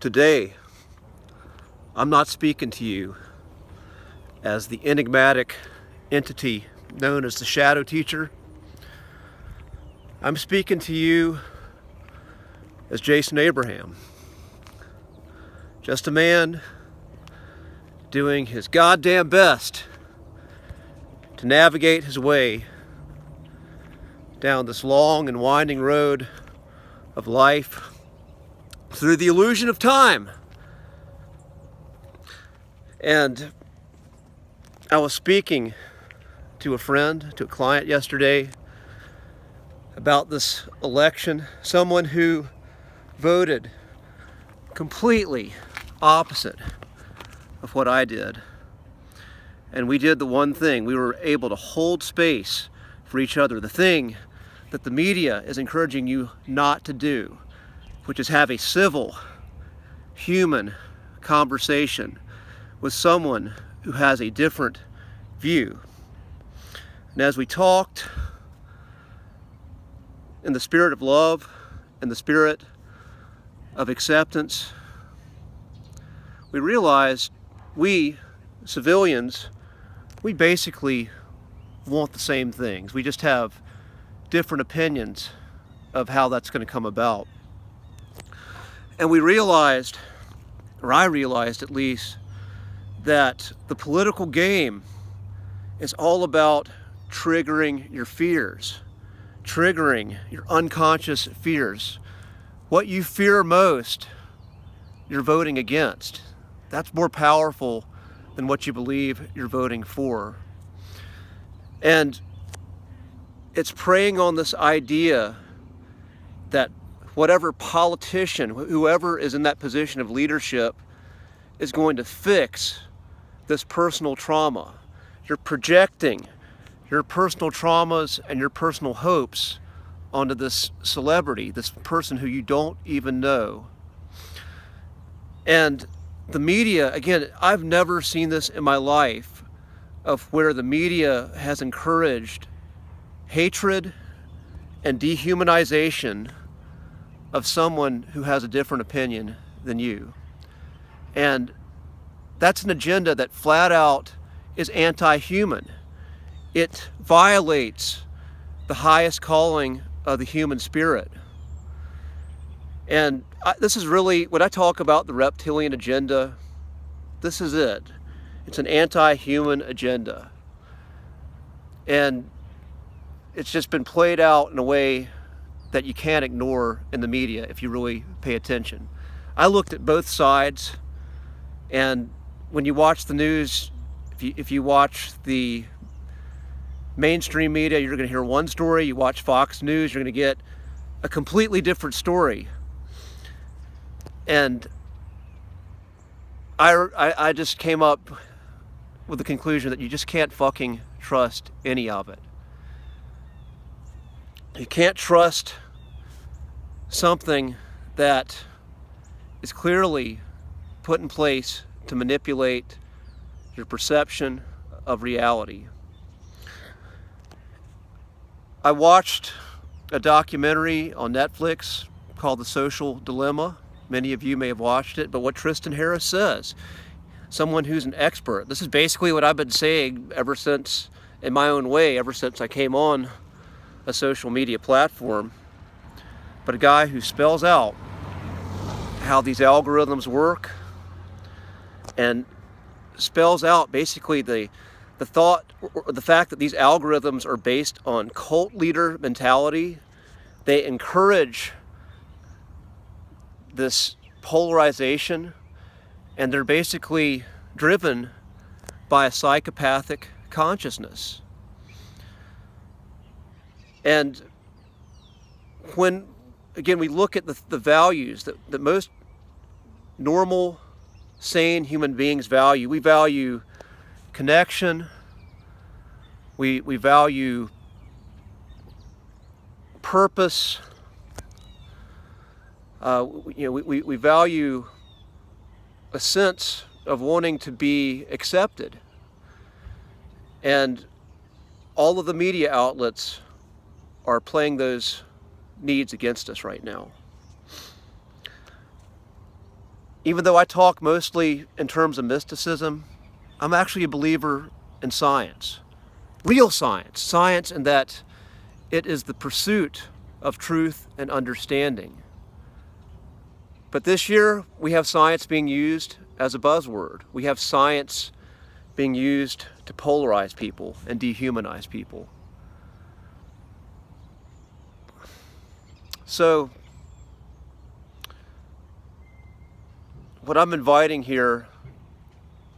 Today, I'm not speaking to you as the enigmatic entity known as the Shadow Teacher. I'm speaking to you as Jason Abraham, just a man doing his goddamn best to navigate his way down this long and winding road of life through the illusion of time. And I was speaking to a friend, to a client yesterday about this election, someone who voted completely opposite of what I did. And we did the one thing. We were able to hold space for each other, the thing that the media is encouraging you not to do, which is have a civil, human conversation with someone who has a different view. And as we talked in the spirit of love, in the spirit of acceptance, we realized we, civilians, we basically want the same things. We just have different opinions of how that's going to come about. And we realized, or I realized at least, that the political game is all about triggering your fears, triggering your unconscious fears. What you fear most, you're voting against. That's more powerful than what you believe you're voting for. And it's preying on this idea that whatever politician, whoever is in that position of leadership, is going to fix this personal trauma. You're projecting your personal traumas and your personal hopes onto this celebrity, this person who you don't even know. And the media, again, I've never seen this in my life, of where the media has encouraged hatred and dehumanization of someone who has a different opinion than you. And that's an agenda that flat out is anti-human. It violates the highest calling of the human spirit. And this is really, when I talk about the reptilian agenda, this is it. It's an anti-human agenda. And it's just been played out in a way that you can't ignore in the media if you really pay attention. I looked at both sides, and when you watch the news, if you watch the mainstream media, you're going to hear one story. You watch Fox News, you're going to get a completely different story. And I just came up with the conclusion that you just can't fucking trust any of it. You can't trust something that is clearly put in place to manipulate your perception of reality. I watched a documentary on Netflix called The Social Dilemma. Many of you may have watched it, but what Tristan Harris says, someone who's an expert, this is basically what I've been saying ever since, in my own way, ever since I came on a social media platform, but a guy who spells out how these algorithms work and spells out basically the thought, or the fact that these algorithms are based on cult leader mentality. They encourage this polarization, and they're basically driven by a psychopathic consciousness. And when, again, we look at the values that most normal, sane human beings value, we value connection, we value purpose, we value a sense of wanting to be accepted. And all of the media outlets are playing those needs against us right now. Even though I talk mostly in terms of mysticism, I'm actually a believer in science. Real science. Science in that it is the pursuit of truth and understanding. But this year, we have science being used as a buzzword. We have science being used to polarize people and dehumanize people. So, what I'm inviting here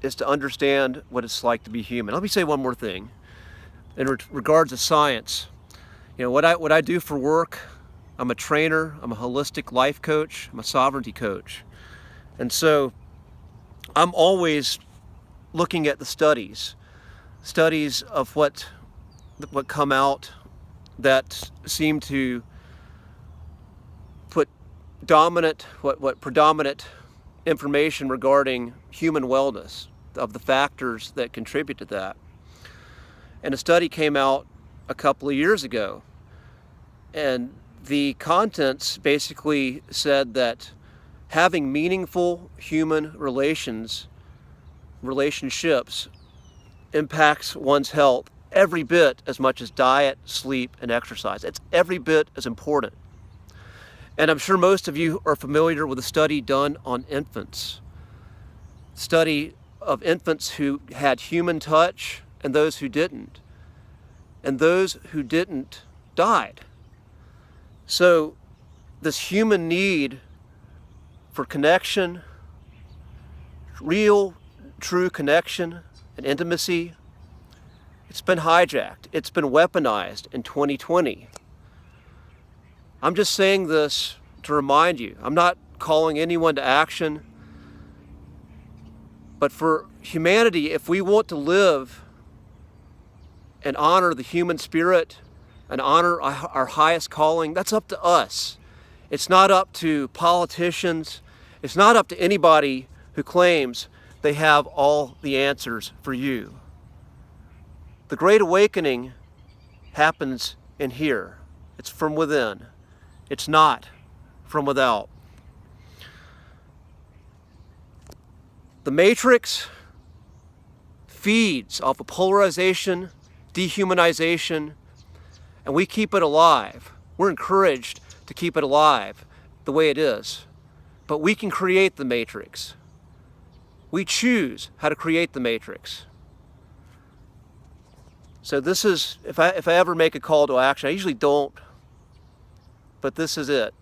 is to understand what it's like to be human. Let me say one more thing. In regards to science, what I do for work, I'm a trainer, I'm a holistic life coach, I'm a sovereignty coach. And so I'm always looking at the studies of what come out that seem to put predominant information regarding human wellness, of the factors that contribute to that. And a study came out a couple of years ago, and the contents basically said that having meaningful human relationships impacts one's health every bit as much as diet, sleep, and exercise. It's every bit as important. And I'm sure most of you are familiar with a study done on infants. Study of infants who had human touch and those who didn't. And those who didn't died. So this human need for connection, real, true connection and intimacy, it's been hijacked. It's been weaponized in 2020. I'm just saying this to remind you. I'm not calling anyone to action. But for humanity, if we want to live and honor the human spirit and honor our highest calling, that's up to us. It's not up to politicians. It's not up to anybody who claims they have all the answers for you. The Great Awakening happens in here. It's from within. It's not from without. The Matrix feeds off of polarization, dehumanization, and we keep it alive. We're encouraged to keep it alive the way it is. But we can create the Matrix. We choose how to create the Matrix. So this is, if I ever make a call to action, I usually don't, but this is it.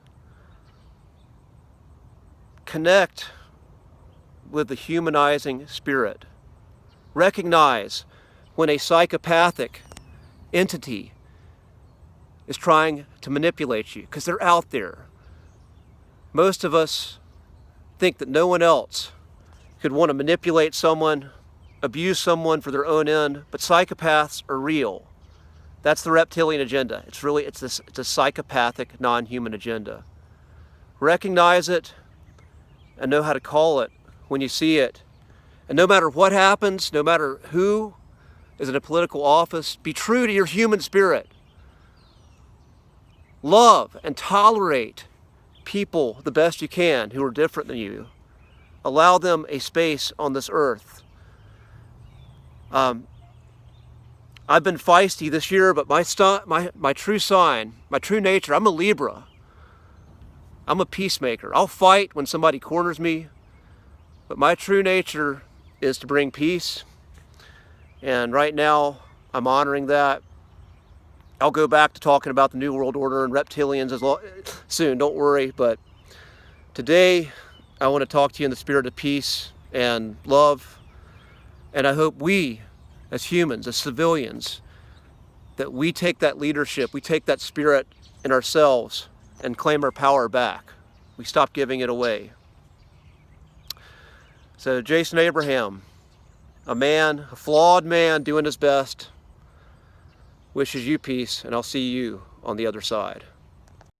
Connect with the humanizing spirit. Recognize when a psychopathic entity is trying to manipulate you, because they're out there. Most of us think that no one else could want to manipulate someone, abuse someone for their own end, but psychopaths are real. That's the reptilian agenda. It's a psychopathic, non-human agenda. Recognize it and know how to call it when you see it. And no matter what happens, no matter who is in a political office, be true to your human spirit. Love and tolerate people the best you can who are different than you. Allow them a space on this earth. I've been feisty this year, but my true sign, my true nature, I'm a Libra. I'm a peacemaker. I'll fight when somebody corners me, but my true nature is to bring peace. And right now, I'm honoring that. I'll go back to talking about the New World Order and reptilians soon, don't worry. But today, I want to talk to you in the spirit of peace and love. And I hope we, as humans, as civilians, that we take that leadership, we take that spirit in ourselves and claim our power back. We stop giving it away. So Jason Abraham, a flawed man doing his best, wishes you peace, and I'll see you on the other side.